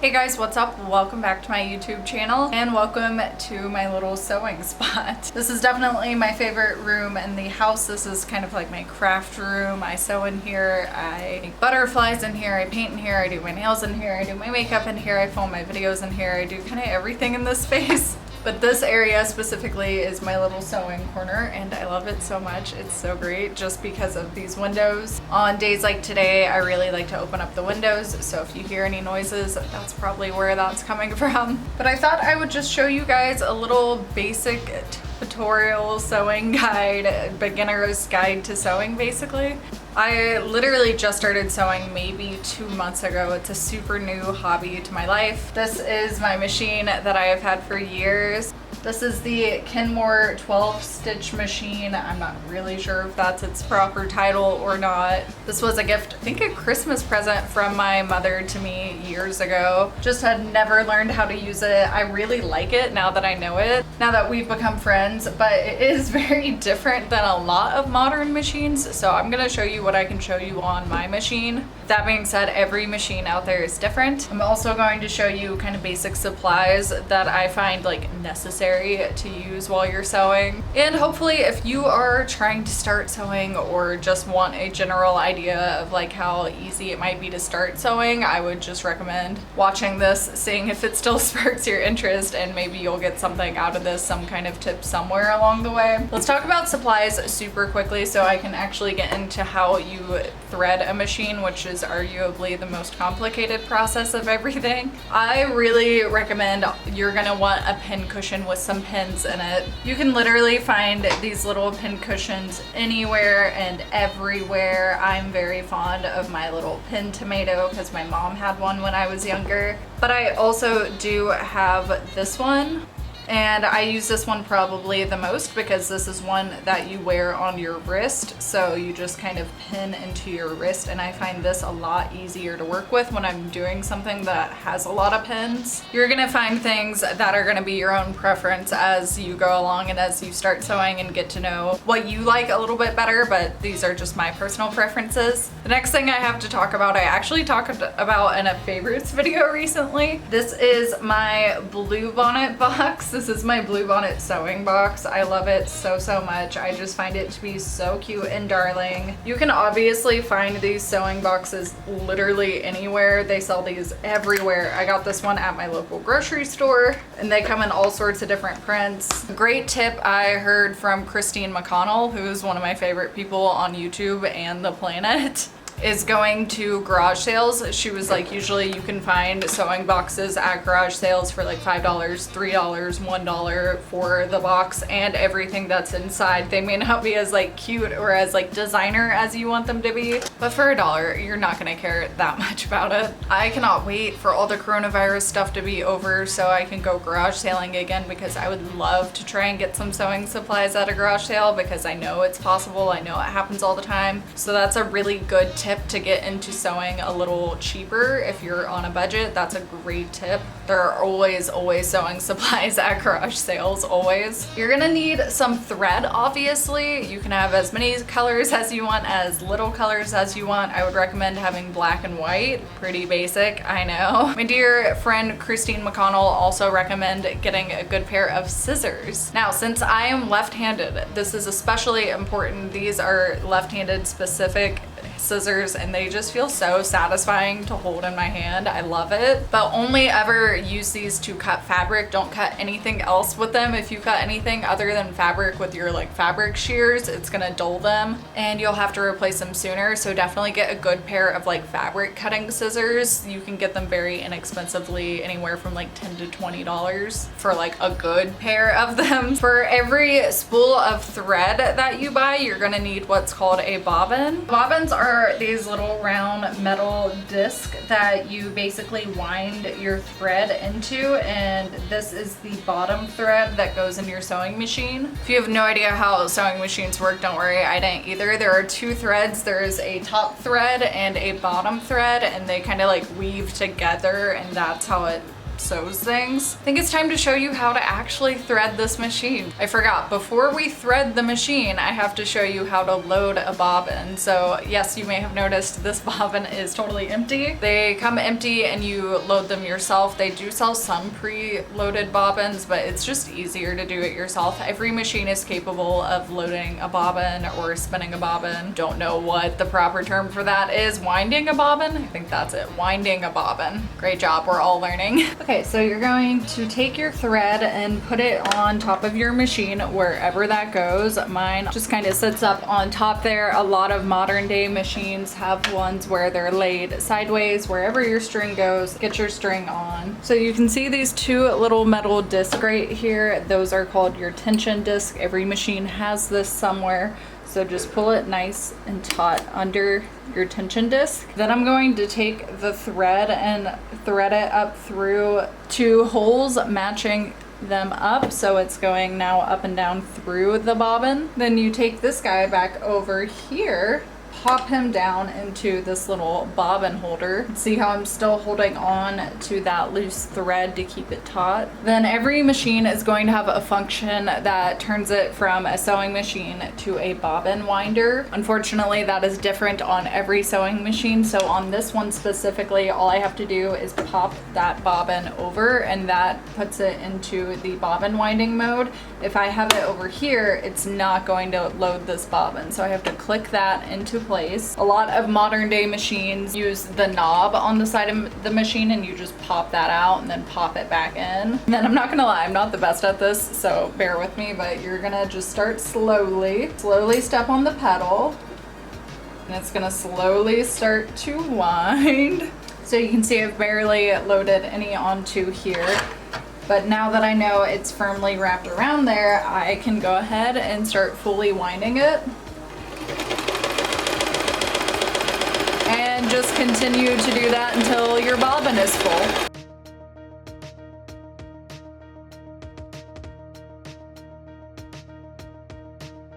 Hey guys, what's up? Welcome back to my YouTube channel and welcome to my little sewing spot. This is definitely my favorite room in the house. This is kind of like my craft room. I sew in here, I make butterflies in here, I paint in here, I do my nails in here, I do my makeup in here, I film my videos in here, I do kind of everything in this space. But this area specifically is my little sewing corner and I love it so much. It's so great just because of these windows. On days like today, I really like to open up the windows. So if you hear any noises, that's probably where that's coming from. But I thought I would just show you guys a little basic tutorial sewing guide, beginner's guide to sewing basically. I literally just started sewing maybe 2 months ago. It's a super new hobby to my life. This is my machine that I have had for years. This is the Kenmore 12 stitch machine. I'm not really sure if that's its proper title or not. This was a gift, I think a Christmas present from my mother to me years ago. Just had never learned how to use it. I really like it now that I know it, now that we've become friends, but it is very different than a lot of modern machines. So I'm gonna show you what I can show you on my machine. That being said, every machine out there is different. I'm also going to show you kind of basic supplies that I find like necessary to use while you're sewing. And hopefully if you are trying to start sewing or just want a general idea of like how easy it might be to start sewing, I would just recommend watching this, seeing if it still sparks your interest, and maybe you'll get something out of this, some kind of tip somewhere along the way. Let's talk about supplies super quickly so I can actually get into how you thread a machine, which is arguably the most complicated process of everything. I really recommend, you're gonna want a pin cushion with some pins in it. You can literally find these little pin cushions anywhere and everywhere. I'm very fond of my little pin tomato because my mom had one when I was younger. But I also do have this one. And I use this one probably the most because this is one that you wear on your wrist. So you just kind of pin into your wrist, and I find this a lot easier to work with when I'm doing something that has a lot of pins. You're gonna find things that are gonna be your own preference as you go along and as you start sewing and get to know what you like a little bit better, but these are just my personal preferences. The next thing I have to talk about, I actually talked about in a favorites video recently. This is my Blue Bonnet box. This is my Blue Bonnet sewing box. I love it so much. I just find it to be so cute and darling. You can obviously find these sewing boxes literally anywhere. They sell these everywhere. I got this one at my local grocery store and they come in all sorts of different prints. A great tip I heard from Christine McConnell, who's one of my favorite people on YouTube and the planet, is going to garage sales. She was like, usually you can find sewing boxes at garage sales for like $5, $3, $1 for the box and everything that's inside. They may not be as like cute or as like designer as you want them to be, but for $1, you're not gonna care that much about it. I cannot wait for all the coronavirus stuff to be over so I can go garage sailing again, because I would love to try and get some sewing supplies at a garage sale because I know it's possible. I know it happens all the time. So that's a really good tip to get into sewing a little cheaper if you're on a budget. That's a great tip. There are always sewing supplies at garage sales, always. You're gonna need some thread, obviously. You can have as many colors as you want, as little colors as you want. I would recommend having black and white. Pretty basic, I know. My dear friend Christine McConnell also recommend getting a good pair of scissors. Now, since I am left-handed, this is especially important. These are left-handed specific scissors and they just feel so satisfying to hold in my hand. I love it. But only ever use these to cut fabric. Don't cut anything else with them. If you cut anything other than fabric with your like fabric shears, it's gonna dull them and you'll have to replace them sooner. So definitely get a good pair of like fabric cutting scissors. You can get them very inexpensively, anywhere from like $10 to $20 for like a good pair of them. For every spool of thread that you buy, you're gonna need what's called a bobbin. Bobbins are these little round metal discs that you basically wind your thread into, and this is the bottom thread that goes in your sewing machine. If you have no idea how sewing machines work, don't worry, I didn't either. There are two threads. There's a top thread and a bottom thread, and they kind of like weave together, and that's how it sews things. I think it's time to show you how to actually thread this machine. I forgot, before we thread the machine, I have to show you how to load a bobbin. So yes, you may have noticed this bobbin is totally empty. They come empty and you load them yourself. They do sell some pre-loaded bobbins, but it's just easier to do it yourself. Every machine is capable of loading a bobbin or spinning a bobbin. Don't know what the proper term for that is. Winding a bobbin? I think that's it. Winding a bobbin. Great job, we're all learning. Okay, so you're going to take your thread and put it on top of your machine wherever that goes. Mine just kind of sits up on top there. A lot of modern day machines have ones where they're laid sideways. Wherever your string goes, get your string on. So you can see these two little metal discs right here. Those are called your tension disc. Every machine has this somewhere. So just pull it nice and taut under your tension disc. Then I'm going to take the thread and thread it up through 2 holes matching them up, so it's going now up and down through the bobbin. Then you take this guy back over here, pop him down into this little bobbin holder. See how I'm still holding on to that loose thread to keep it taut? Then every machine is going to have a function that turns it from a sewing machine to a bobbin winder. Unfortunately, that is different on every sewing machine. So on this one specifically, all I have to do is pop that bobbin over and that puts it into the bobbin winding mode. If I have it over here, it's not going to load this bobbin. So I have to click that into place. A lot of modern day machines use the knob on the side of the machine and you just pop that out and then pop it back in. And then I'm not gonna lie, I'm not the best at this, so bear with me, but you're gonna just start slowly step on the pedal and it's gonna slowly start to wind. So you can see I've barely loaded any onto here. But now that I know it's firmly wrapped around there, I can go ahead and start fully winding it. And just continue to do that until your bobbin is full.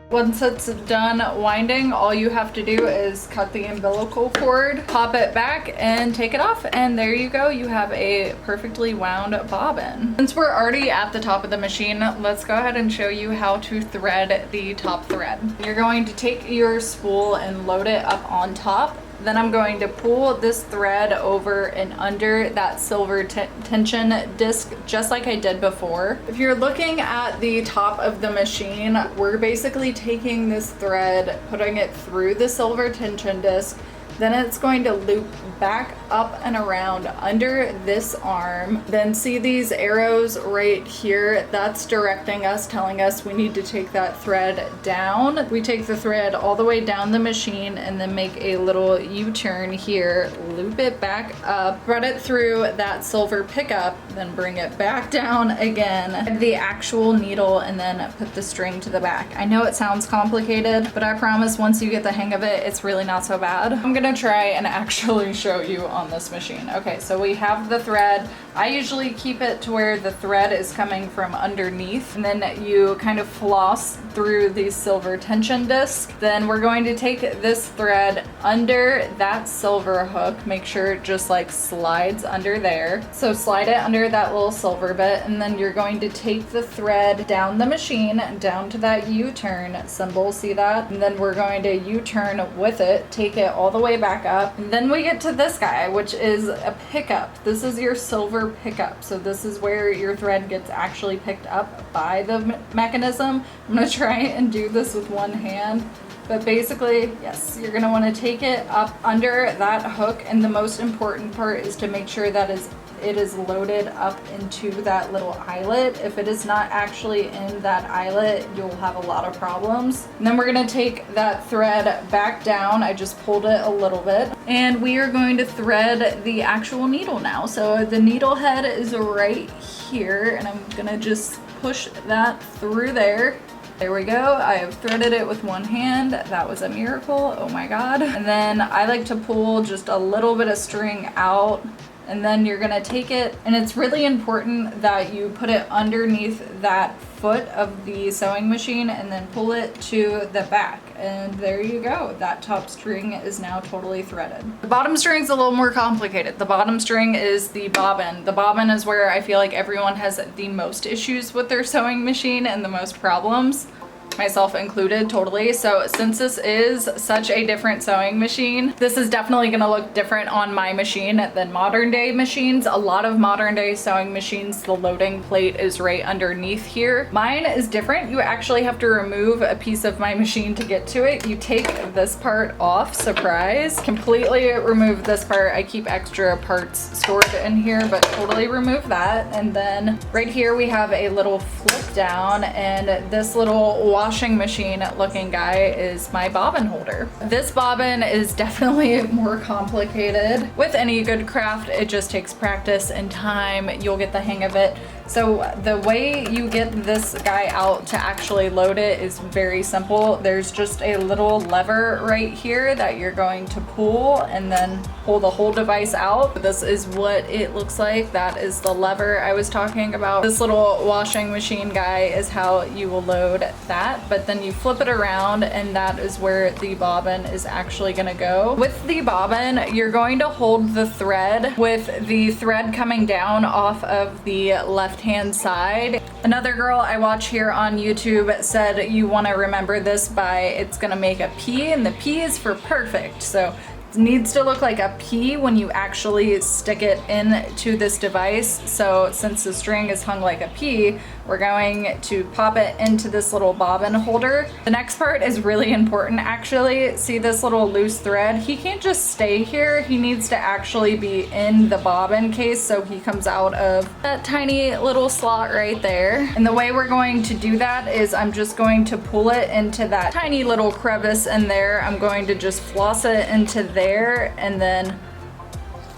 Once it's done winding, all you have to do is cut the umbilical cord, pop it back, and take it off, and there you go. You have a perfectly wound bobbin. Since we're already at the top of the machine, let's go ahead and show you how to thread the top thread. You're going to take your spool and load it up on top. Then I'm going to pull this thread over and under that silver tension disc, just like I did before. If you're looking at the top of the machine, we're basically taking this thread, putting it through the silver tension disc, then it's going to loop back up and around under this arm. Then see these arrows right here? That's directing us, telling us we need to take that thread down. We take the thread all the way down the machine and then make a little U-turn here, loop it back up, thread it through that silver pickup, then bring it back down again, the actual needle, and then put the string to the back. I know it sounds complicated, but I promise once you get the hang of it, it's really not so bad. I'm gonna try and actually show you on this machine. Okay, so we have the thread. I usually keep it to where the thread is coming from underneath, and then you kind of floss through the silver tension disc. Then we're going to take this thread under that silver hook, make sure it just like slides under there. So slide it under that little silver bit, and then you're going to take the thread down the machine, down to that U-turn symbol, see that? And then we're going to U-turn with it, take it all the way back up. And then we get to this guy, which is a pickup. This is your silver pickup. So this is where your thread gets actually picked up by the mechanism. I'm gonna try and do this with one hand. But basically, yes, you're gonna wanna take it up under that hook, and the most important part is to make sure that it is loaded up into that little eyelet. If it is not actually in that eyelet, you'll have a lot of problems. And then we're gonna take that thread back down. I just pulled it a little bit. And we are going to thread the actual needle now. So the needle head is right here, and I'm gonna just push that through there. There we go. I have threaded it with one hand. That was a miracle. Oh my God. And then I like to pull just a little bit of string out And then you're gonna take it, and it's really important that you put it underneath that foot of the sewing machine and then pull it to the back. And there you go. That top string is now totally threaded. The bottom string is a little more complicated. The bottom string is the bobbin. The bobbin is where I feel like everyone has the most issues with their sewing machine and the most problems. Myself included, totally. So since this is such a different sewing machine, this is definitely gonna look different on my machine than modern day machines. A lot of modern day sewing machines, the loading plate is right underneath here. Mine is different. You actually have to remove a piece of my machine to get to it. You take this part off, surprise, completely remove this part. I keep extra parts stored in here, but totally remove that. And then right here we have a little flip down, and this little washing machine looking guy is my bobbin holder. This bobbin is definitely more complicated. With any good craft, it just takes practice and time. You'll get the hang of it. So the way you get this guy out to actually load it is very simple. There's just a little lever right here that you're going to pull and then pull the whole device out. This is what it looks like. That is the lever I was talking about. This little washing machine guy is how you will load that, but then you flip it around and that is where the bobbin is actually gonna go. With the bobbin, you're going to hold the thread with the thread coming down off of the left-hand side. Another girl I watch here on YouTube said you want to remember this by it's gonna make a P, and the P is for perfect. So it needs to look like a P when you actually stick it into this device. So since the string is hung like a P, we're going to pop it into this little bobbin holder. The next part is really important actually. See this little loose thread? He can't just stay here. He needs to actually be in the bobbin case, so he comes out of that tiny little slot right there. And the way we're going to do that is I'm just going to pull it into that tiny little crevice in there. I'm going to just floss it into there and then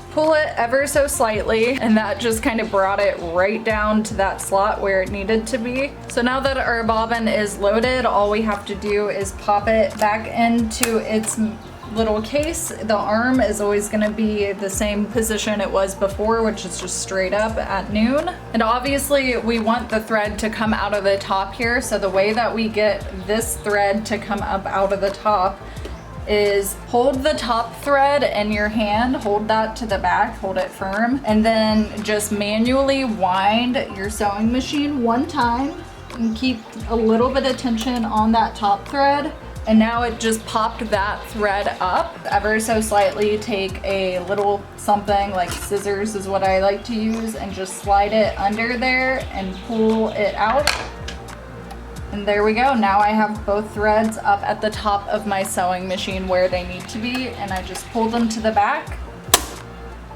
pull it ever so slightly, and that just kind of brought it right down to that slot where it needed to be. So now that our bobbin is loaded, all we have to do is pop it back into its little case. The arm is always going to be the same position it was before, which is just straight up at noon. And obviously we want the thread to come out of the top here, so the way that we get this thread to come up out of the top is hold the top thread in your hand, hold that to the back, hold it firm, and then just manually wind your sewing machine one time and keep a little bit of tension on that top thread. And now it just popped that thread up ever so slightly. Take a little something like scissors is what I like to use, and just slide it under there and pull it out. And there we go. Now I have both threads up at the top of my sewing machine where they need to be, and I just pull them to the back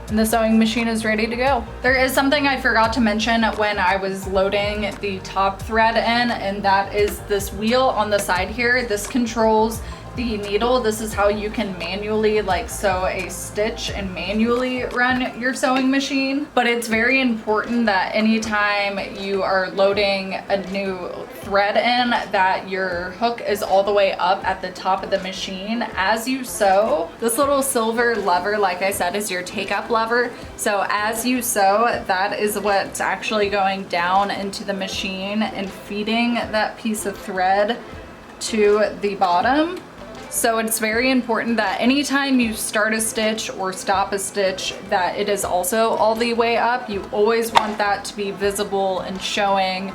and the sewing machine is ready to go. There is something I forgot to mention when I was loading the top thread in, and that is this wheel on the side here. This controls the needle. This is how you can manually like sew a stitch and manually run your sewing machine. But it's very important that anytime you are loading a new thread in, that your hook is all the way up at the top of the machine as you sew. This little silver lever, like I said, is your take up lever. So as you sew, that is what's actually going down into the machine and feeding that piece of thread to the bottom. So it's very important that anytime you start a stitch or stop a stitch, that it is also all the way up. You always want that to be visible and showing,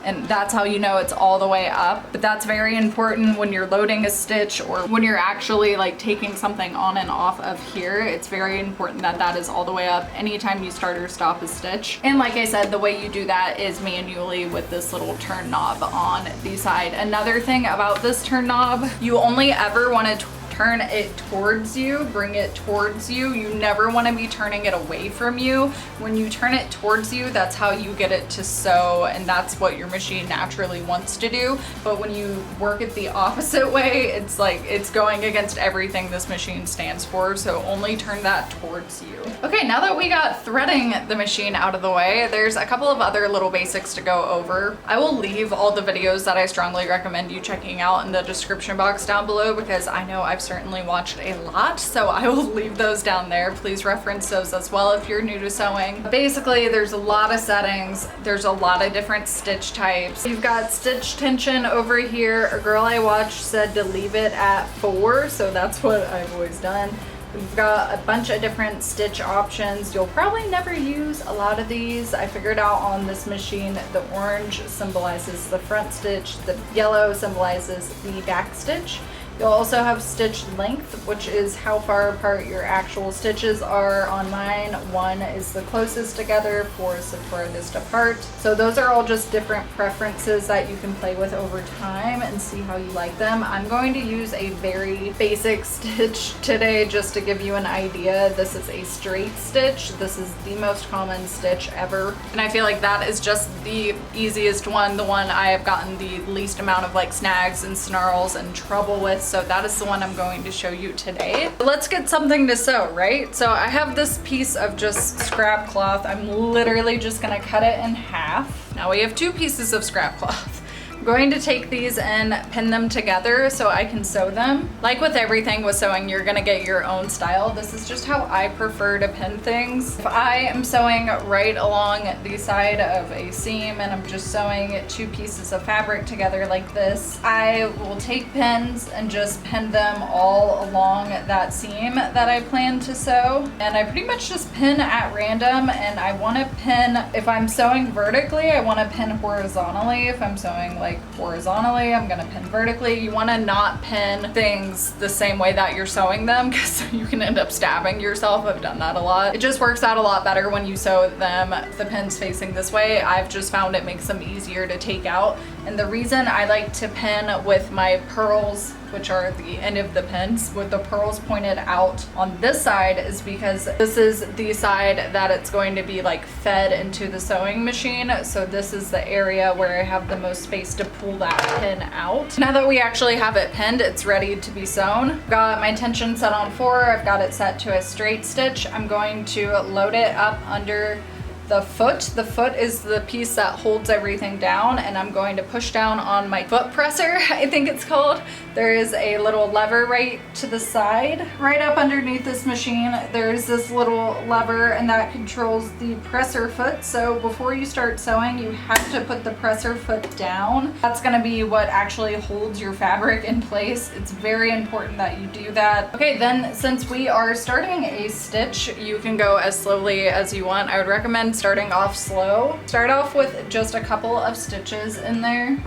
and that's how you know it's all the way up. But that's very important when you're loading a stitch or when you're actually like taking something on and off of here. It's very important that that is all the way up anytime you start or stop a stitch. And like I said, the way you do that is manually with this little turn knob on the side. Another thing about this turn knob, you only ever want to turn it towards you, bring it towards you. You never want to be turning it away from you. When you turn it towards you, that's how you get it to sew, and that's what your machine naturally wants to do. But when you work it the opposite way, it's like it's going against everything this machine stands for, so only turn that towards you. Okay, now that we got threading the machine out of the way, there's a couple of other little basics to go over. I will leave all the videos that I strongly recommend you checking out in the description box down below, because I know I've certainly watched a lot, so I will leave those down there. Please reference those as well if you're new to sewing. Basically, there's a lot of settings. There's a lot of different stitch types. You've got stitch tension over here. A girl I watched said to leave it at 4, so that's what I've always done. We've got a bunch of different stitch options. You'll probably never use a lot of these. I figured out on this machine, the orange symbolizes the front stitch, the yellow symbolizes the back stitch. You'll also have stitch length, which is how far apart your actual stitches are. On mine, 1 is the closest together, 4 is the furthest apart. So those are all just different preferences that you can play with over time and see how you like them. I'm going to use a very basic stitch today just to give you an idea. This is a straight stitch. This is the most common stitch ever. And I feel like that is just the easiest one, the one I have gotten the least amount of like snags and snarls and trouble with. So that is the one I'm going to show you today. Let's get something to sew, right? So I have this piece of just scrap cloth. I'm literally just gonna cut it in half. Now we have 2 pieces of scrap cloth. I'm going to take these and pin them together so I can sew them. Like with everything with sewing, you're gonna get your own style. This is just how I prefer to pin things. If I am sewing right along the side of a seam and I'm just sewing 2 pieces of fabric together like this, I will take pins and just pin them all along that seam that I plan to sew. And I pretty much just pin at random, and I wanna pin, if I'm sewing vertically, I wanna pin horizontally. If I'm sewing like horizontally, I'm gonna pin vertically. You wanna not pin things the same way that you're sewing them because you can end up stabbing yourself. I've done that a lot. It just works out a lot better when you sew them, the pins facing this way. I've just found it makes them easier to take out. And the reason I like to pin with my pearls, which are the end of the pins, with the pearls pointed out on this side, is because this is the side that it's going to be like fed into the sewing machine. So this is the area where I have the most space to pull that pin out. Now that we actually have it pinned, it's ready to be sewn. I've got my tension set on 4. I've got it set to a straight stitch. I'm going to load it up under the foot. The foot is the piece that holds everything down, and I'm going to push down on my foot presser, I think it's called. There is a little lever right to the side. Right up underneath this machine, there's this little lever, and that controls the presser foot. So before you start sewing, you have to put the presser foot down. That's gonna be what actually holds your fabric in place. It's very important that you do that. Okay, then since we are starting a stitch, you can go as slowly as you want. I would recommend starting off slow. Start off with just a couple of stitches in there.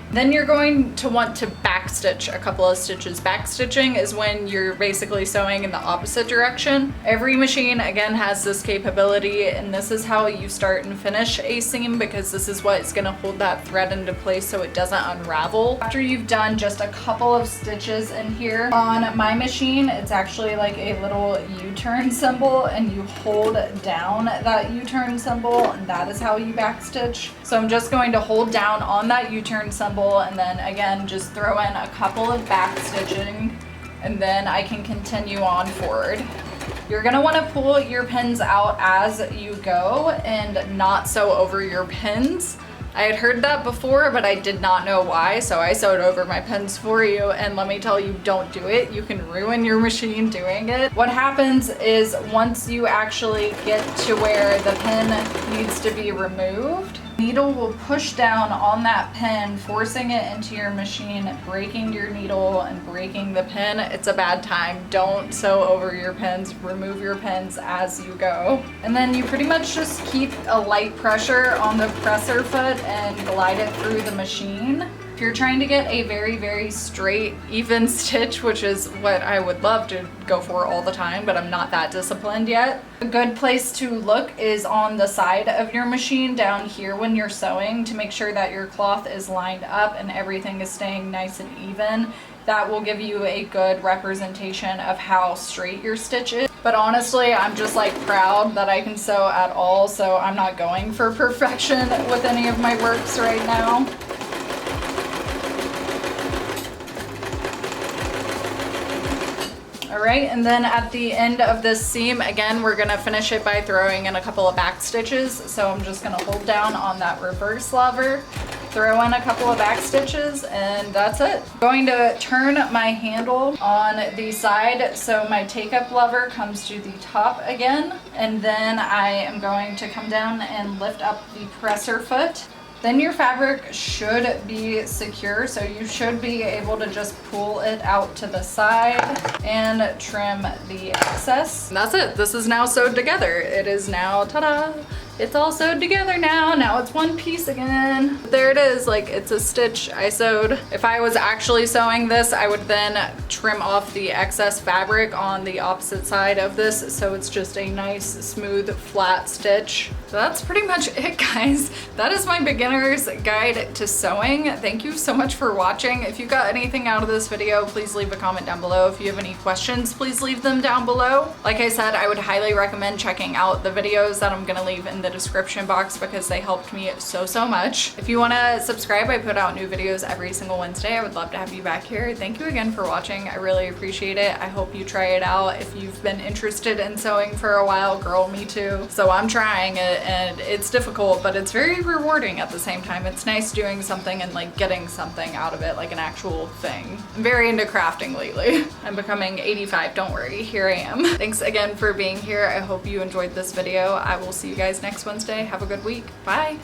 Then you're going to want to backstitch a couple of stitches. Backstitching is when you're basically sewing in the opposite direction. Every machine, again, has this capability, and this is how you start and finish a seam because this is what's gonna hold that thread into place so it doesn't unravel. After you've done just a couple of stitches in here, on my machine, it's actually like a little U-turn symbol, and you hold down that U-turn symbol, and that is how you backstitch. So I'm just going to hold down on that U-turn symbol, and then again just throw in a couple of back stitching, and then I can continue on forward. You're gonna want to pull your pins out as you go and not sew over your pins. I had heard that before, but I did not know why, so I sewed over my pins for you, and let me tell you, don't do it. You can ruin your machine doing it. What happens is once you actually get to where the pin needs to be removed, needle will push down on that pin, forcing it into your machine, breaking your needle and breaking the pin. It's a bad time. Don't sew over your pins. Remove your pins as you go. And then you pretty much just keep a light pressure on the presser foot and glide it through the machine. If you're trying to get a very, very straight, even stitch, which is what I would love to go for all the time, but I'm not that disciplined yet, a good place to look is on the side of your machine down here when you're sewing to make sure that your cloth is lined up and everything is staying nice and even. That will give you a good representation of how straight your stitch is. But honestly, I'm just like proud that I can sew at all, so I'm not going for perfection with any of my works right now. All right, and then at the end of this seam, again, we're gonna finish it by throwing in a couple of back stitches. So I'm just gonna hold down on that reverse lever throw in a couple of back stitches, and that's it. I'm going to turn my handle on the side so my take-up lever comes to the top again, and then I am going to come down and lift up the presser foot. Then your fabric should be secure, so you should be able to just pull it out to the side and trim the excess. And that's it. This is now sewed together. It is now, ta-da! It's all sewed together now. Now it's one piece again. There it is, like it's a stitch I sewed. If I was actually sewing this, I would then trim off the excess fabric on the opposite side of this, so it's just a nice, smooth, flat stitch. So that's pretty much it, guys. That is my beginner's guide to sewing. Thank you so much for watching. If you got anything out of this video, please leave a comment down below. If you have any questions, please leave them down below. Like I said, I would highly recommend checking out the videos that I'm gonna leave in the description box because they helped me so much. If you want to subscribe, I put out new videos every single Wednesday. I would love to have you back here. Thank you again for watching. I really appreciate it. I hope you try it out. If you've been interested in sewing for a while, girl, me too. So I'm trying it, and it's difficult, but it's very rewarding at the same time. It's nice doing something and like getting something out of it, like an actual thing. I'm very into crafting lately. I'm becoming 85, don't worry, here I am. Thanks again for being here. I hope you enjoyed this video. I will see you guys next Wednesday. Have a good week. Bye.